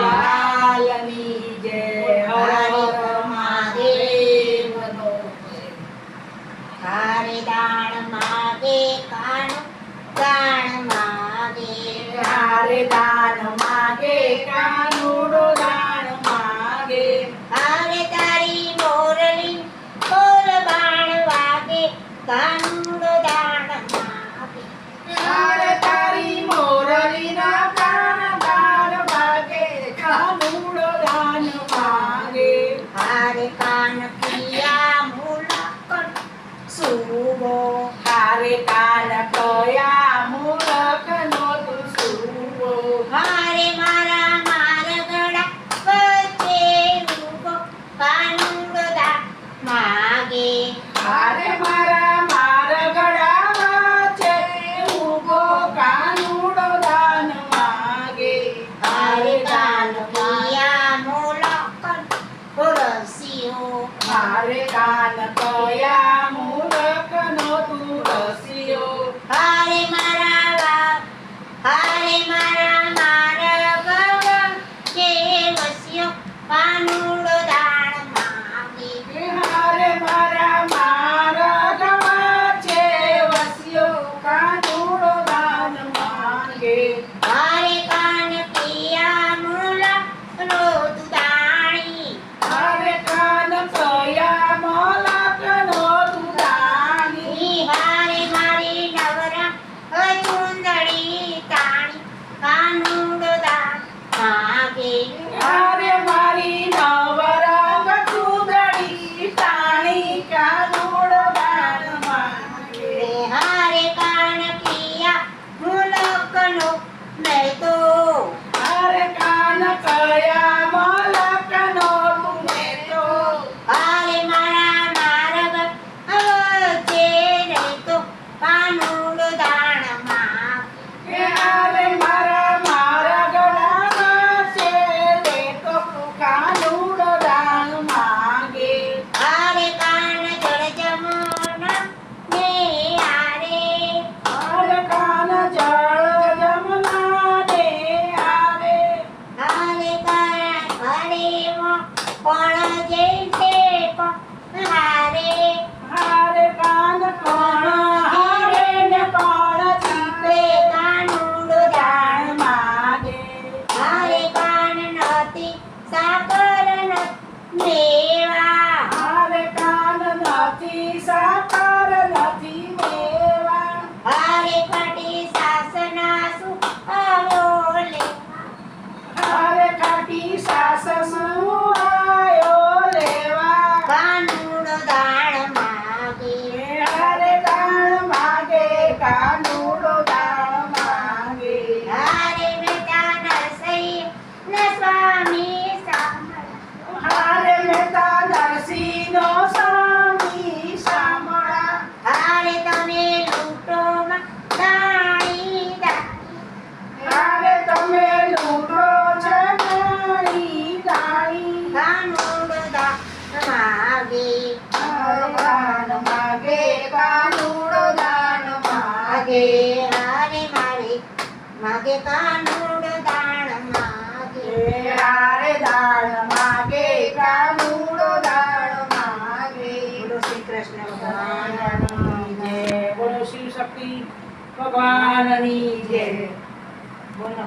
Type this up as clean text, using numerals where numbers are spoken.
લાલની જય. હર હર મહાદેવનો જય. હારે દાણ માગે કાનું દાણ માગે, હારે દાન માગે કાનુડો દાન માગે. હારે તારી મોરલી મોર બાણ વાગે, કાનુડો દાણ માગે. હારે તારી મોરલીના કાન દાન માગે, કાનુડો દાન માગે. હારે કાન પિયા મુલકન સુવો, હારે કાન કયા મૂલકનો તું સૂવો. હારે મારા મારગડા વચ્ચે ઊભો, કાનુડો દાણ માગે. હારે મારા મારગડા છે ઊભો, કાનુડો દાન માગે. હારે કાન પિયા મુલકન રસિયો, હારે કાન કયા મૂલકનો તું રસિયો. હારે મારા મારગડા કે વસ્યો, કાનુડો દાણ માગે. હારે મારા મારગડા છે વસ્યો, કાનુડો દાન માગે. હારે કાન પિયા મુલકનો દુદાણી, હારે કાન કયા મૂલકનો તું દાની. હારે મારી નવરા ચુંદડી તાણી, કાનુડો દાણ માગે. હારે મારી નવરંગ ચૂંદડી ટાણી, કાનુડો દાન માગે. હારે કાન પિયા મુલકનો મેં તો, હારે કાન કયા મૂલકનો તું લેતો. હારે મારા માર્ગ વચ્ચે રહેતો, કાનુડો દાણ માગે. હારે મારા મારગડાના છે લેતો, કાનુડો દાન માગે. હારે કાન જળ જમુના ને હારે, હારે કાન જળ જમના દે આવે. હારે કાન હરેમાં પણ જૈસે પણ હારે, હારે કાન કોણ હારે ને કોણ જીતે, કાનુડો દાણ દાન માગે. હારે કાન નથી સાકર મેવા, હારે કાન નથી સાકર નથી મેવા. હારે કાઢી સાસના શું આવ્યો લેવા. હારે કાઢી સાસ શું આયો લેવા. કાનુડો દાણ માગે. હારે દાન માગે, કાનુડો દાન માગે. હારે બેટા નરસૈ ન સ્વામી સાંભળ, હારે મહેતા નરસિંહનો સ્વામી સાંભળા. હારે તમે લૂંટોમાં દાણી દાણી, હારે તમે લૂંટો છે નાની દાણી. કાનુડો દાણ માગે. દાન માગે, કાનુડો દાન માગે. હારે મારે માગે કાનુડો દાણ માગે. હારે દાન માગે, કાનુડો દાન માગે. બોલો શ્રી કૃષ્ણ ભગવાન. ભગવાનની જય. બોલો શિવ શક્તિ ભગવાનની જય. બોલો.